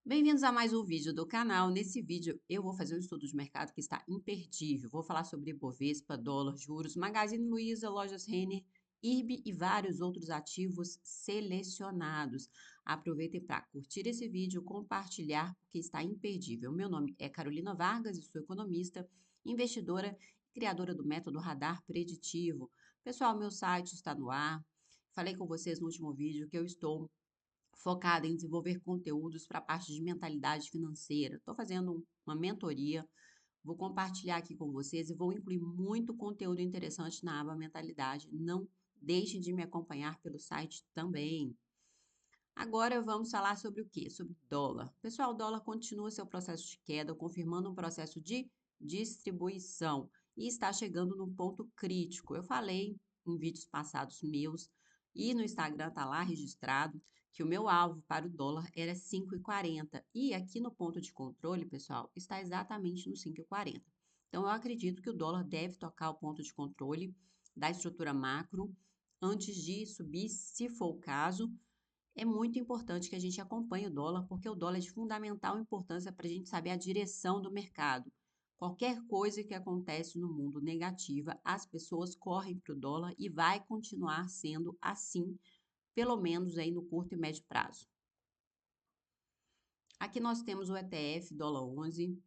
Bem-vindos a mais um vídeo do canal. Nesse vídeo eu vou fazer um estudo de mercado que está imperdível. Vou falar sobre Ibovespa, dólar, juros, Magazine Luiza, Lojas Renner, IRB e vários outros ativos selecionados. Aproveitem para curtir esse vídeo, compartilhar, porque está imperdível. Meu nome é Carolina Vargas e sou economista, investidora e criadora do método Radar Preditivo. Pessoal, meu site está no ar. Falei com vocês no último vídeo que eu estou focada em desenvolver conteúdos para a parte de mentalidade financeira. Estou fazendo uma mentoria, vou compartilhar aqui com vocês e vou incluir muito conteúdo interessante na aba mentalidade. Não deixem de me acompanhar pelo site também. Agora vamos falar sobre o quê? Sobre dólar. Pessoal, o dólar continua seu processo de queda, confirmando um processo de distribuição e está chegando num ponto crítico. Eu falei em vídeos passados meus e no Instagram está lá registrado que o meu alvo para o dólar era 5,40 e aqui no ponto de controle, pessoal, está exatamente no 5,40. Então eu acredito que o dólar deve tocar o ponto de controle da estrutura macro antes de subir, se for o caso. É muito importante que a gente acompanhe o dólar, porque o dólar é de fundamental importância para a gente saber a direção do mercado. Qualquer coisa que acontece no mundo negativa, as pessoas correm para o dólar e vai continuar sendo assim, pelo menos aí no curto e médio prazo. Aqui nós temos o ETF dólar 11,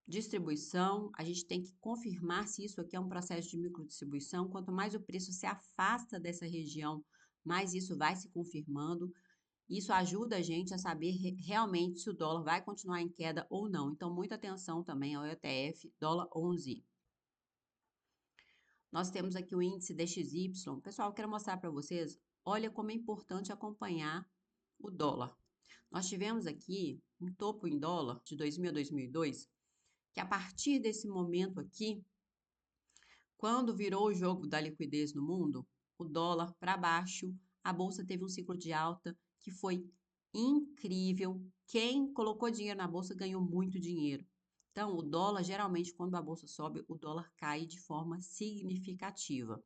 distribuição, a gente tem que confirmar se isso aqui é um processo de microdistribuição. Quanto mais o preço se afasta dessa região, mais isso vai se confirmando. Isso ajuda a gente a saber realmente se o dólar vai continuar em queda ou não. Então, muita atenção também ao ETF dólar 11. Nós temos aqui o índice DXY. Pessoal, eu quero mostrar para vocês, olha como é importante acompanhar o dólar. Nós tivemos aqui um topo em dólar de 2000 a 2002, que a partir desse momento aqui, quando virou o jogo da liquidez no mundo, o dólar para baixo, a bolsa teve um ciclo de alta que foi incrível. Quem colocou dinheiro na bolsa ganhou muito dinheiro. Então, o dólar, geralmente, quando a bolsa sobe, o dólar cai de forma significativa.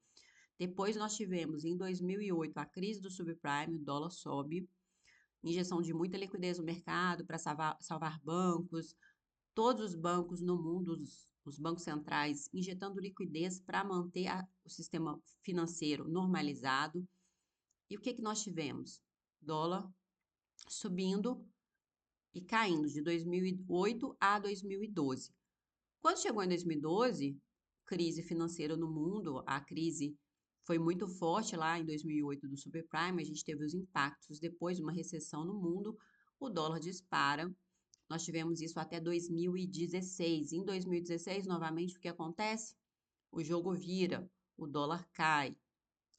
Depois, nós tivemos, em 2008, a crise do subprime, o dólar sobe, injeção de muita liquidez no mercado para salvar bancos, todos os bancos no mundo, os bancos centrais, injetando liquidez para manter o sistema financeiro normalizado. E o que, que nós tivemos? Dólar subindo e caindo de 2008 a 2012. Quando chegou em 2012, crise financeira no mundo, a crise foi muito forte lá em 2008 do subprime, a gente teve os impactos depois de uma recessão no mundo, o dólar dispara. Nós tivemos isso até 2016. Em 2016, novamente, o que acontece? O jogo vira, o dólar cai.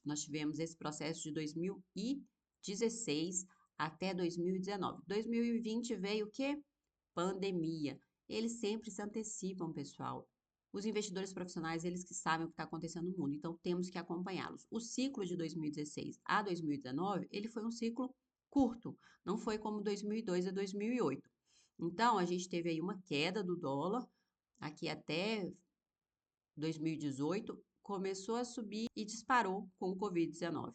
Nós tivemos esse processo de 2016 até 2019. 2020 veio o quê? Pandemia. Eles sempre se antecipam, pessoal. Os investidores profissionais, eles que sabem o que está acontecendo no mundo, então temos que acompanhá-los. O ciclo de 2016 a 2019, ele foi um ciclo curto, não foi como 2002 a 2008. Então, a gente teve aí uma queda do dólar, aqui até 2018, começou a subir e disparou com o Covid-19.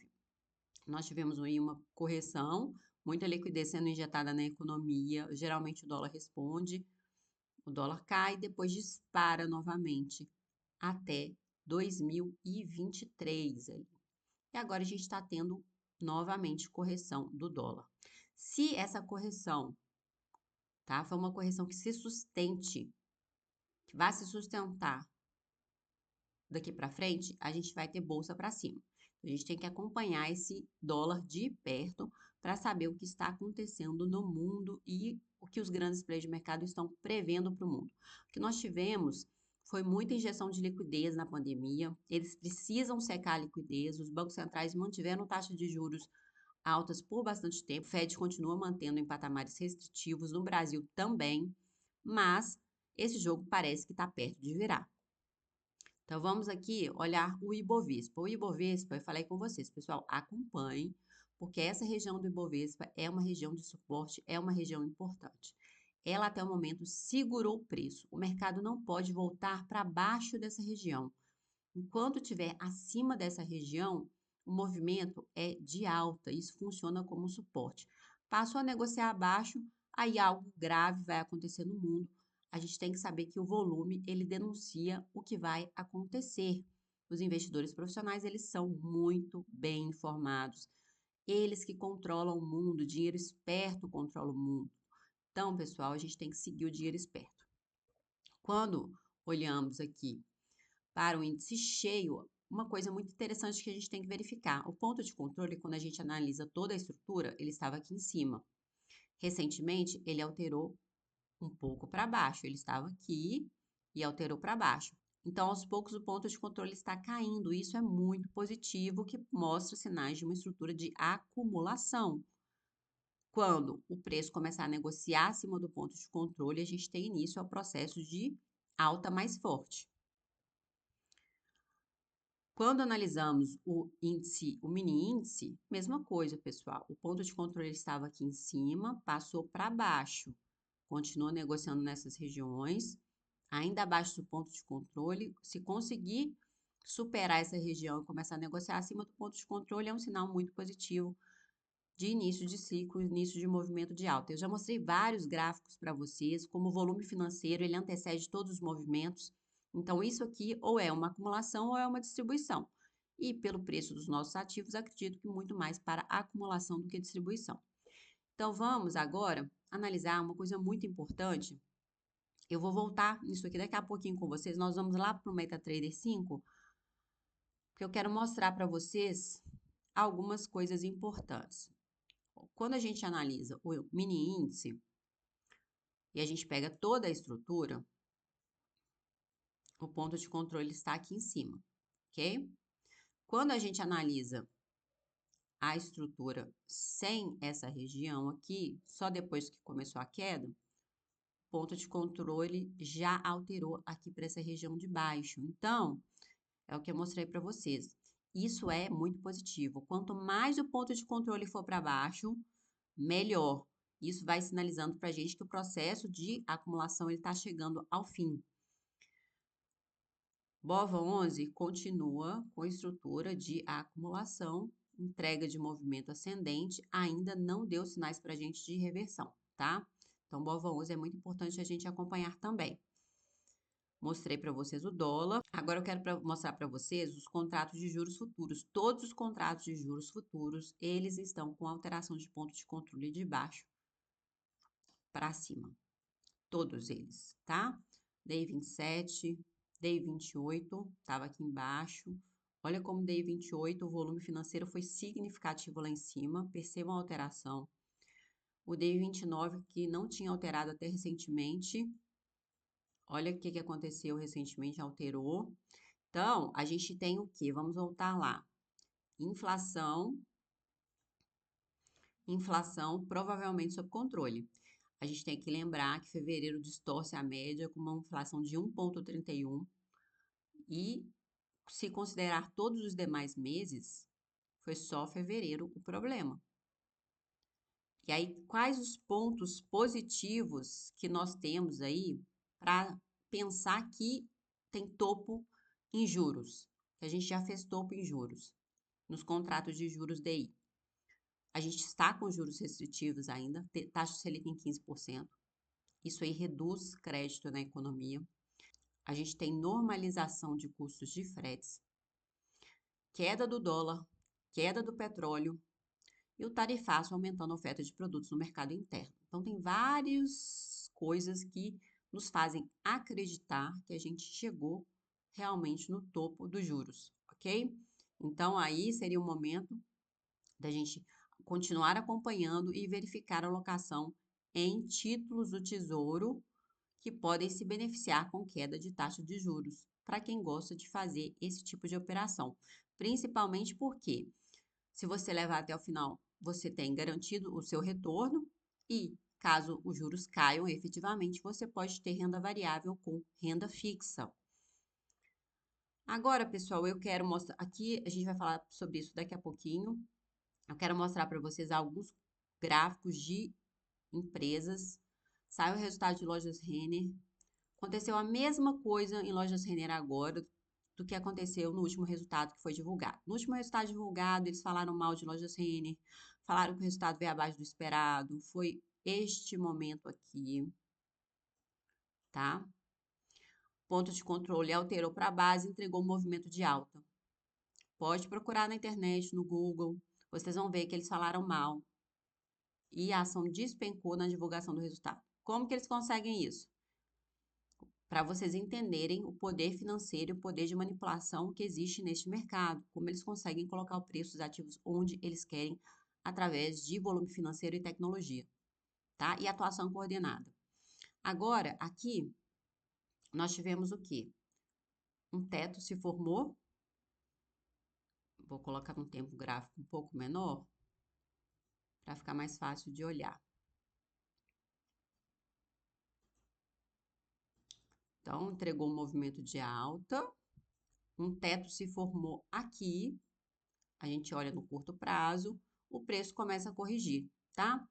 Nós tivemos aí uma correção, muita liquidez sendo injetada na economia, geralmente o dólar responde, o dólar cai, depois dispara novamente até 2023. E agora a gente está tendo novamente correção do dólar. Se essa correção, tá, for uma correção que se sustente, que vai se sustentar daqui para frente, a gente vai ter bolsa para cima. A gente tem que acompanhar esse dólar de perto para saber o que está acontecendo no mundo e o que os grandes players de mercado estão prevendo para o mundo. O que nós tivemos foi muita injeção de liquidez na pandemia, eles precisam secar a liquidez, os bancos centrais mantiveram taxa de juros altas por bastante tempo, o Fed continua mantendo em patamares restritivos, no Brasil também, mas esse jogo parece que está perto de virar. Então, vamos aqui olhar o Ibovespa. O Ibovespa, eu falei com vocês, pessoal, acompanhem, porque essa região do Ibovespa é uma região de suporte, é uma região importante. Ela, até o momento, segurou o preço. O mercado não pode voltar para baixo dessa região. Enquanto estiver acima dessa região, o movimento é de alta, isso funciona como suporte. Passou a negociar abaixo, aí algo grave vai acontecer no mundo. A gente tem que saber que o volume, ele denuncia o que vai acontecer. Os investidores profissionais, eles são muito bem informados. Eles que controlam o mundo, dinheiro esperto controla o mundo. Então, pessoal, a gente tem que seguir o dinheiro esperto. Quando olhamos aqui para o índice cheio, uma coisa muito interessante que a gente tem que verificar. O ponto de controle, quando a gente analisa toda a estrutura, ele estava aqui em cima. Recentemente, ele alterou um pouco para baixo. Ele estava aqui e alterou para baixo. Então, aos poucos, o ponto de controle está caindo. Isso é muito positivo, que mostra sinais de uma estrutura de acumulação. Quando o preço começar a negociar acima do ponto de controle, a gente tem início ao processo de alta mais forte. Quando analisamos o índice, o mini índice, mesma coisa, pessoal. O ponto de controle estava aqui em cima, passou para baixo, continua negociando nessas regiões, ainda abaixo do ponto de controle. Se conseguir superar essa região e começar a negociar acima do ponto de controle, é um sinal muito positivo de início de ciclo, início de movimento de alta. Eu já mostrei vários gráficos para vocês, como o volume financeiro, ele antecede todos os movimentos. Então, isso aqui ou é uma acumulação ou é uma distribuição. E pelo preço dos nossos ativos, acredito que muito mais para acumulação do que distribuição. Então, vamos agora analisar uma coisa muito importante. Eu vou voltar nisso aqui daqui a pouquinho com vocês. Nós vamos lá para o MetaTrader 5, porque eu quero mostrar para vocês algumas coisas importantes. Quando a gente analisa o mini índice e a gente pega toda a estrutura, o ponto de controle está aqui em cima, ok? Quando a gente analisa a estrutura sem essa região aqui, só depois que começou a queda, o ponto de controle já alterou aqui para essa região de baixo. Então, é o que eu mostrei para vocês. Isso é muito positivo. Quanto mais o ponto de controle for para baixo, melhor. Isso vai sinalizando para a gente que o processo de acumulação está chegando ao fim. BOVA11 continua com estrutura de acumulação, entrega de movimento ascendente, ainda não deu sinais para a gente de reversão, tá? Então, BOVA11 é muito importante a gente acompanhar também. Mostrei para vocês o dólar. Agora eu quero mostrar para vocês os contratos de juros futuros. Todos os contratos de juros futuros, eles estão com alteração de ponto de controle de baixo para cima. Todos eles, tá? Day 27, Day 28, estava aqui embaixo. Olha como Day 28, o volume financeiro foi significativo lá em cima. Percebam a alteração. O Day 29, que não tinha alterado até recentemente. Olha o que aconteceu recentemente, alterou. Então, a gente tem o quê? Vamos voltar lá. Inflação provavelmente sob controle. A gente tem que lembrar que fevereiro distorce a média com uma inflação de 1,31 e se considerar todos os demais meses, foi só fevereiro o problema. E aí, quais os pontos positivos que nós temos aí para pensar que tem topo em juros? Que a gente já fez topo em juros, nos contratos de juros DI. A gente está com juros restritivos ainda, taxa Selic em 15%. Isso aí reduz crédito na economia. A gente tem normalização de custos de fretes, queda do dólar, queda do petróleo e o tarifaço aumentando a oferta de produtos no mercado interno. Então, tem várias coisas que nos fazem acreditar que a gente chegou realmente no topo dos juros, ok? Então, aí seria o momento da gente continuar acompanhando e verificar a alocação em títulos do Tesouro que podem se beneficiar com queda de taxa de juros, para quem gosta de fazer esse tipo de operação. Principalmente porque, se você levar até o final, você tem garantido o seu retorno e, caso os juros caiam efetivamente, você pode ter renda variável com renda fixa. Agora, pessoal, eu quero mostrar, aqui a gente vai falar sobre isso daqui a pouquinho. Eu quero mostrar para vocês alguns gráficos de empresas. Saiu o resultado de lojas Renner. Aconteceu a mesma coisa em lojas Renner agora do que aconteceu no último resultado que foi divulgado. No último resultado divulgado, eles falaram mal de lojas Renner, falaram que o resultado veio abaixo do esperado, foi este momento aqui, tá? Ponto de controle alterou para base, entregou um movimento de alta. Pode procurar na internet, no Google, vocês vão ver que eles falaram mal e a ação despencou na divulgação do resultado. Como que eles conseguem isso? Para vocês entenderem o poder financeiro e o poder de manipulação que existe neste mercado, como eles conseguem colocar o preço dos ativos onde eles querem através de volume financeiro e tecnologia, tá? E atuação coordenada. Agora, aqui, nós tivemos o quê? Um teto se formou. Vou colocar um tempo gráfico um pouco menor, para ficar mais fácil de olhar. Então, entregou um movimento de alta, um teto se formou aqui, a gente olha no curto prazo, o preço começa a corrigir, tá?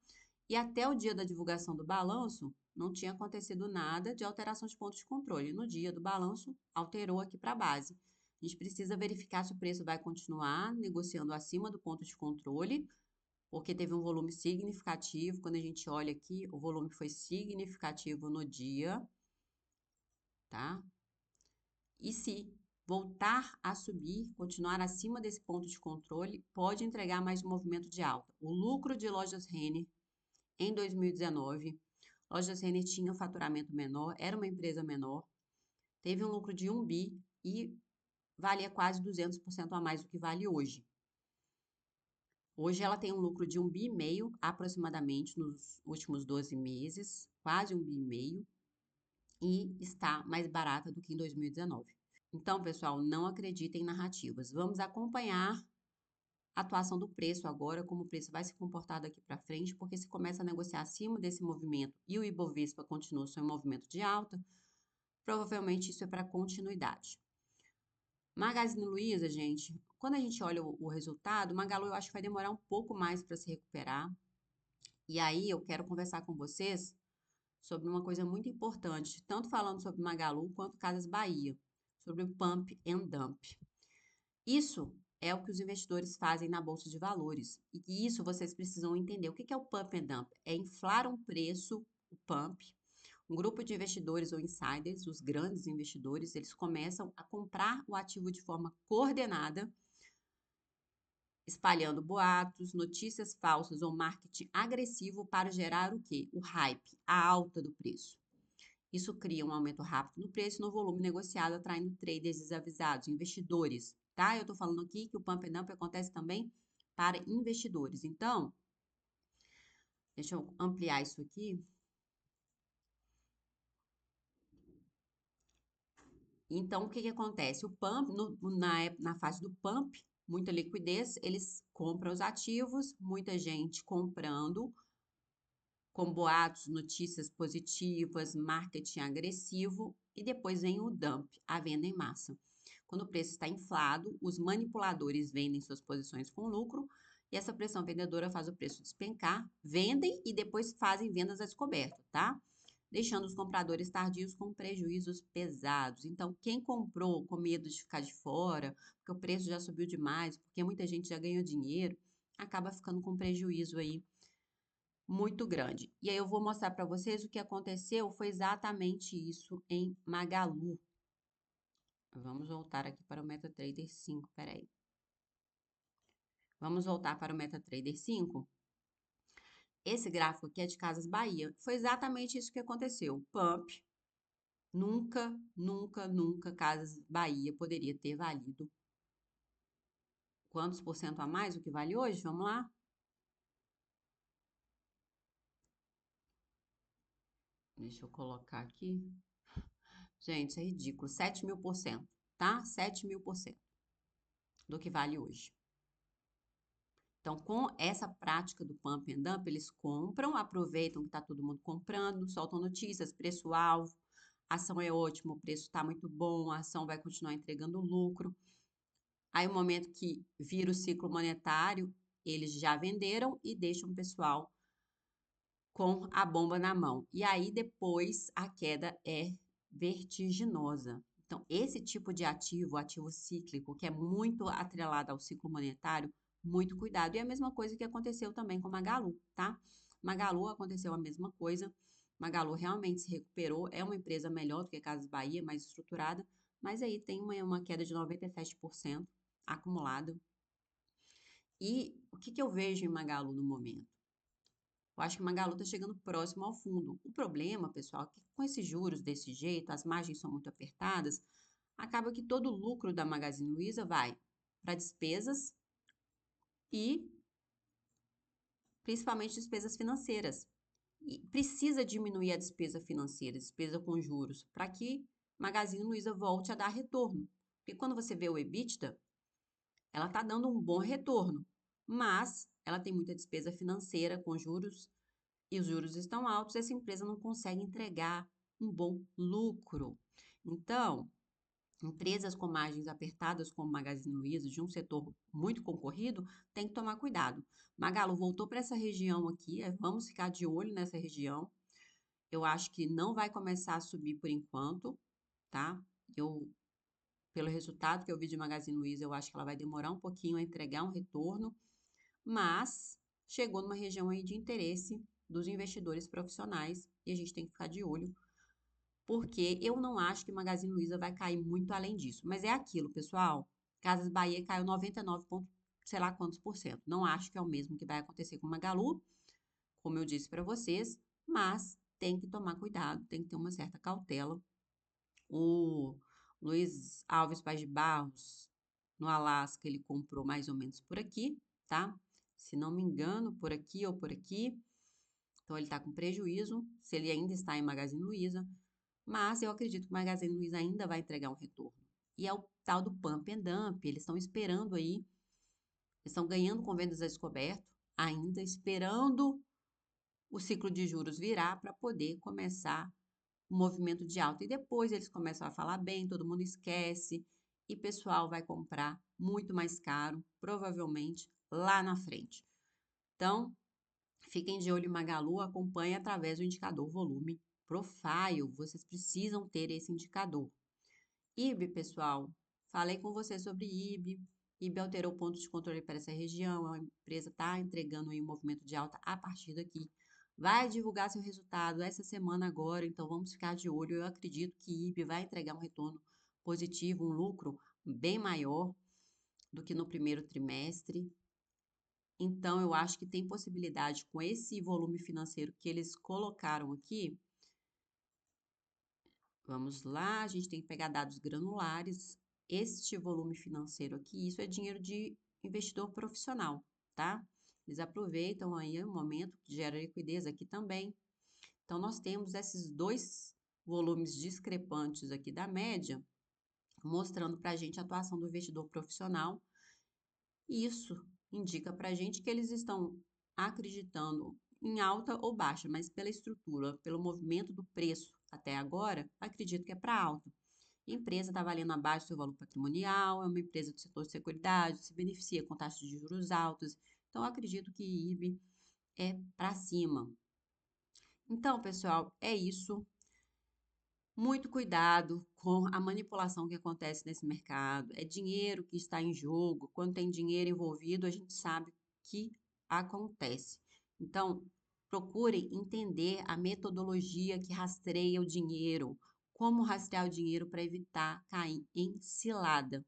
E até o dia da divulgação do balanço, não tinha acontecido nada de alteração de ponto de controle. No dia do balanço, alterou aqui para a base. A gente precisa verificar se o preço vai continuar negociando acima do ponto de controle, porque teve um volume significativo. Quando a gente olha aqui, o volume foi significativo no dia, tá? E se voltar a subir, continuar acima desse ponto de controle, pode entregar mais um movimento de alta. O lucro de Lojas Renner em 2019, Lojas Renner tinha um faturamento menor, era uma empresa menor, teve um lucro de 1 bi e valia quase 200% a mais do que vale hoje. Hoje ela tem um lucro de 1,5 bi aproximadamente nos últimos 12 meses, quase 1,5 bi, e está mais barata do que em 2019. Então, pessoal, não acreditem em narrativas. Vamos acompanhar a atuação do preço agora, como o preço vai se comportar daqui para frente, porque se começa a negociar acima desse movimento e o Ibovespa continua seu movimento de alta, provavelmente isso é para continuidade. Magazine Luiza, gente, quando a gente olha o resultado, Magalu eu acho que vai demorar um pouco mais para se recuperar. E aí eu quero conversar com vocês sobre uma coisa muito importante, tanto falando sobre Magalu quanto Casas Bahia, sobre o Pump and Dump. Isso é o que os investidores fazem na bolsa de valores. E isso vocês precisam entender. O que é o Pump and Dump? É inflar um preço, o pump. Um grupo de investidores ou insiders, os grandes investidores, eles começam a comprar o ativo de forma coordenada, espalhando boatos, notícias falsas ou marketing agressivo para gerar o quê? O hype, a alta do preço. Isso cria um aumento rápido no preço e no volume negociado, atraindo traders desavisados, investidores, tá? Eu estou falando aqui que o pump and dump acontece também para investidores. Então, deixa eu ampliar isso aqui. Então, o que acontece? O pump, na fase do pump, muita liquidez, eles compram os ativos, muita gente comprando, com boatos, notícias positivas, marketing agressivo, e depois vem o dump, a venda em massa. Quando o preço está inflado, os manipuladores vendem suas posições com lucro, e essa pressão vendedora faz o preço despencar, vendem e depois fazem vendas a descoberto, tá? Deixando os compradores tardios com prejuízos pesados. Então, quem comprou com medo de ficar de fora, porque o preço já subiu demais, porque muita gente já ganhou dinheiro, acaba ficando com prejuízo aí muito grande. E aí eu vou mostrar para vocês o que aconteceu, foi exatamente isso em Magalu. Vamos voltar aqui para o MetaTrader 5, peraí. Vamos voltar para o MetaTrader 5. Esse gráfico aqui é de Casas Bahia. Foi exatamente isso que aconteceu. Pump, nunca, nunca, nunca Casas Bahia poderia ter valido quantos por cento a mais do que vale hoje? Vamos lá? Deixa eu colocar aqui. Gente, isso é ridículo. 7.000%, tá? 7.000% do que vale hoje. Então, com essa prática do pump and dump, eles compram, aproveitam que está todo mundo comprando, soltam notícias, preço-alvo, a ação é ótima, o preço está muito bom, a ação vai continuar entregando lucro. Aí, no momento que vira o ciclo monetário, eles já venderam e deixam o pessoal com a bomba na mão. E aí, depois, a queda é vertiginosa. Então, esse tipo de ativo, ativo cíclico, que é muito atrelado ao ciclo monetário, muito cuidado. E é a mesma coisa que aconteceu também com a Magalu, tá? Magalu aconteceu a mesma coisa. Magalu realmente se recuperou, é uma empresa melhor do que a Casas Bahia, mais estruturada, mas aí tem uma queda de 97% acumulada. E o que eu vejo em Magalu no momento? Eu acho que Magalu está chegando próximo ao fundo. O problema, pessoal, é que com esses juros desse jeito, as margens são muito apertadas, acaba que todo o lucro da Magazine Luiza vai para despesas e principalmente despesas financeiras. E precisa diminuir a despesa financeira, despesa com juros, para que Magazine Luiza volte a dar retorno. Porque quando você vê o EBITDA, ela está dando um bom retorno, mas ela tem muita despesa financeira com juros e os juros estão altos, essa empresa não consegue entregar um bom lucro. Então, empresas com margens apertadas, como Magazine Luiza, de um setor muito concorrido, tem que tomar cuidado. Magalu voltou para essa região aqui, vamos ficar de olho nessa região. Eu acho que não vai começar a subir por enquanto, tá? Pelo resultado que eu vi de Magazine Luiza, eu acho que ela vai demorar um pouquinho a entregar um retorno, mas chegou numa região aí de interesse dos investidores profissionais e a gente tem que ficar de olho, porque eu não acho que Magazine Luiza vai cair muito além disso. Mas é aquilo, pessoal. Casas Bahia caiu 99, sei lá quantos por cento. Não acho que é o mesmo que vai acontecer com Magalu, como eu disse para vocês, mas tem que tomar cuidado, tem que ter uma certa cautela. O Luiz Alves Paz de Barros, no Alasca, ele comprou mais ou menos por aqui, tá? Se não me engano, por aqui ou por aqui. Então, ele está com prejuízo, se ele ainda está em Magazine Luiza, mas eu acredito que o Magazine Luiza ainda vai entregar um retorno. E é o tal do pump and dump, eles estão esperando aí, eles estão ganhando com vendas a descoberto, ainda esperando o ciclo de juros virar para poder começar o movimento de alta. E depois eles começam a falar bem, todo mundo esquece e o pessoal vai comprar muito mais caro, provavelmente lá na frente. Então, fiquem de olho em Magalu, acompanhe através do indicador volume profile. Vocês precisam ter esse indicador. IB, pessoal, falei com você sobre IB. IB alterou pontos de controle para essa região. A empresa está entregando aí um movimento de alta a partir daqui. Vai divulgar seu resultado essa semana agora, então vamos ficar de olho. Eu acredito que IB vai entregar um retorno positivo, um lucro bem maior do que no primeiro trimestre. Então, eu acho que tem possibilidade com esse volume financeiro que eles colocaram aqui. Vamos lá, a gente tem que pegar dados granulares. Este volume financeiro aqui, isso é dinheiro de investidor profissional, tá? Eles aproveitam aí o momento que gera liquidez aqui também. Então, nós temos esses dois volumes discrepantes aqui da média, mostrando para a gente a atuação do investidor profissional. Isso indica para a gente que eles estão acreditando em alta ou baixa, mas pela estrutura, pelo movimento do preço até agora, acredito que é para alta. A empresa está valendo abaixo do seu valor patrimonial, é uma empresa do setor de seguridade, se beneficia com taxas de juros altas. Então, acredito que IB é para cima. Então, pessoal, é isso. Muito cuidado com a manipulação que acontece nesse mercado. É dinheiro que está em jogo. Quando tem dinheiro envolvido, a gente sabe que acontece. Então, procure entender a metodologia que rastreia o dinheiro, como rastrear o dinheiro para evitar cair em cilada.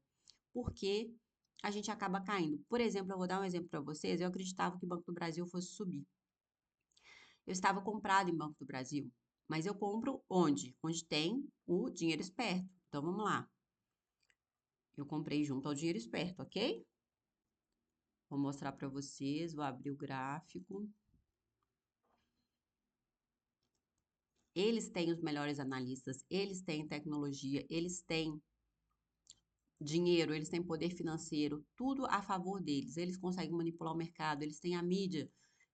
Porque a gente acaba caindo. Por exemplo, eu vou dar um exemplo para vocês. Eu acreditava que o Banco do Brasil fosse subir. Eu estava comprado em Banco do Brasil, mas eu compro onde? Onde tem o dinheiro esperto. Então, vamos lá. Eu comprei junto ao dinheiro esperto, ok? Vou mostrar para vocês, vou abrir o gráfico. Eles têm os melhores analistas, eles têm tecnologia, eles têm dinheiro, eles têm poder financeiro, tudo a favor deles. Eles conseguem manipular o mercado, eles têm a mídia.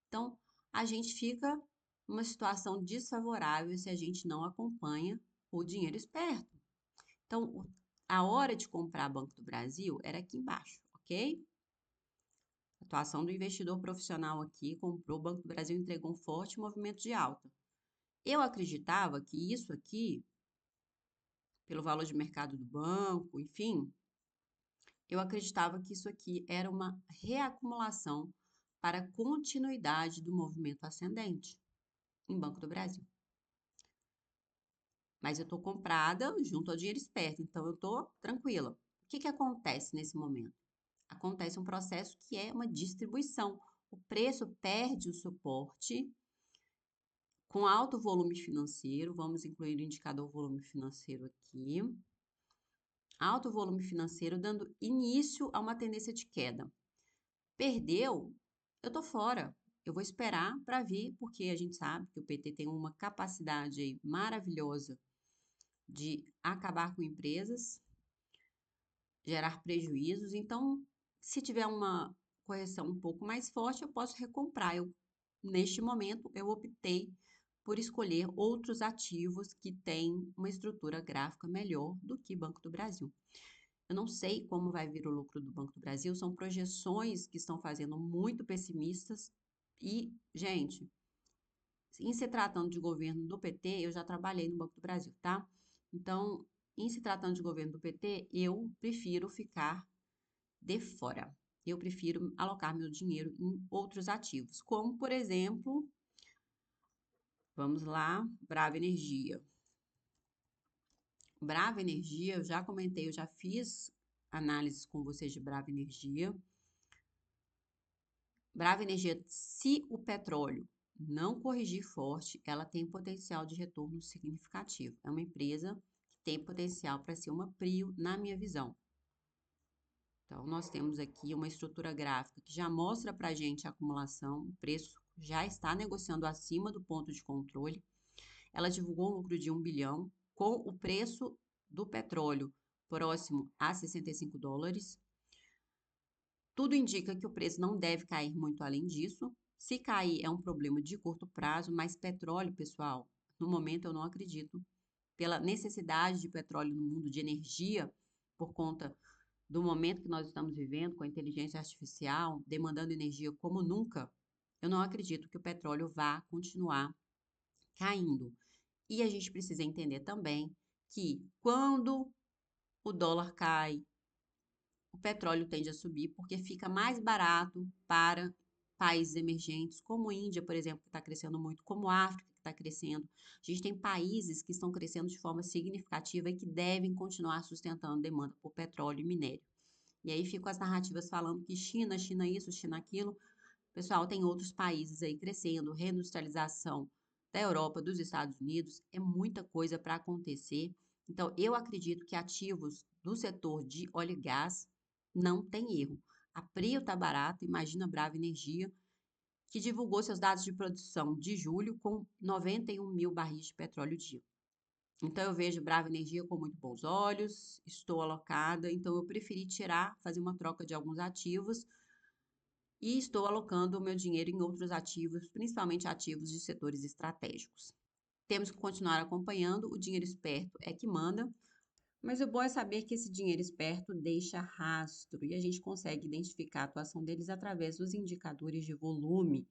Então, a gente fica numa situação desfavorável se a gente não acompanha o dinheiro esperto. Então, a hora de comprar Banco do Brasil era aqui embaixo, ok? A atuação do investidor profissional aqui, comprou, o Banco do Brasil entregou um forte movimento de alta. Eu acreditava que isso aqui, pelo valor de mercado do banco, enfim, eu acreditava que isso aqui era uma reacumulação para a continuidade do movimento ascendente em Banco do Brasil. Mas eu estou comprada junto ao dinheiro esperto, então eu estou tranquila. O que acontece nesse momento? Acontece um processo que é uma distribuição. O preço perde o suporte com alto volume financeiro, vamos incluir o indicador volume financeiro aqui. Alto volume financeiro dando início a uma tendência de queda. Perdeu, eu tô fora. Eu vou esperar para ver, porque a gente sabe que o PT tem uma capacidade aí maravilhosa de acabar com empresas, gerar prejuízos. Então, se tiver uma correção um pouco mais forte, eu posso recomprar. Neste momento, eu optei por escolher outros ativos que têm uma estrutura gráfica melhor do que Banco do Brasil. Eu não sei como vai vir o lucro do Banco do Brasil, são projeções que estão fazendo muito pessimistas. E, gente, em se tratando de governo do PT, eu já trabalhei no Banco do Brasil, tá? Então, em se tratando de governo do PT, eu prefiro ficar de fora. Eu prefiro alocar meu dinheiro em outros ativos, como, por exemplo, vamos lá, Brava Energia. Brava Energia, eu já comentei, eu já fiz análises com vocês de Brava Energia. Brava Energia, se o petróleo não corrigir forte, ela tem potencial de retorno significativo. É uma empresa que tem potencial para ser uma PRIO, na minha visão. Então, nós temos aqui uma estrutura gráfica que já mostra para a gente a acumulação, o preço já está negociando acima do ponto de controle. Ela divulgou um lucro de 1 bilhão, com o preço do petróleo próximo a 65 dólares. Tudo indica que o preço não deve cair muito além disso. Se cair, é um problema de curto prazo, mas petróleo, pessoal, no momento eu não acredito. Pela necessidade de petróleo no mundo, de energia, por conta do momento que nós estamos vivendo, com a inteligência artificial, demandando energia como nunca, eu não acredito que o petróleo vá continuar caindo. E a gente precisa entender também que quando o dólar cai, o petróleo tende a subir porque fica mais barato para países emergentes, como a Índia, por exemplo, que está crescendo muito, como a África, que está crescendo. A gente tem países que estão crescendo de forma significativa e que devem continuar sustentando demanda por petróleo e minério. E aí ficam as narrativas falando que China, China isso, China aquilo. Pessoal, tem outros países aí crescendo, reindustrialização da Europa, dos Estados Unidos, é muita coisa para acontecer. Então, eu acredito que ativos do setor de óleo e gás não tem erro. A Prio está barata, imagina a Brava Energia, que divulgou seus dados de produção de julho com 91 mil barris de petróleo dia. Então, eu vejo Brava Energia com muito bons olhos, estou alocada, então eu preferi tirar, fazer uma troca de alguns ativos e estou alocando o meu dinheiro em outros ativos, principalmente ativos de setores estratégicos. Temos que continuar acompanhando, o dinheiro esperto é que manda, mas o bom é saber que esse dinheiro esperto deixa rastro e a gente consegue identificar a atuação deles através dos indicadores de volume,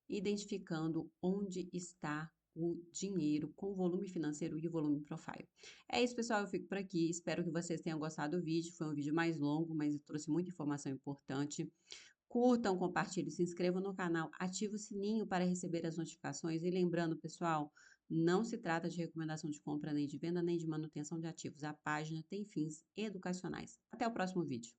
identificando onde está o dinheiro com volume financeiro e volume profile. É isso, pessoal. Eu fico por aqui. Espero que vocês tenham gostado do vídeo. Foi um vídeo mais longo, mas trouxe muita informação importante. Curtam, compartilhem, se inscrevam no canal, ative o sininho para receber as notificações. E lembrando, pessoal, não se trata de recomendação de compra, nem de venda, nem de manutenção de ativos. A página tem fins educacionais. Até o próximo vídeo.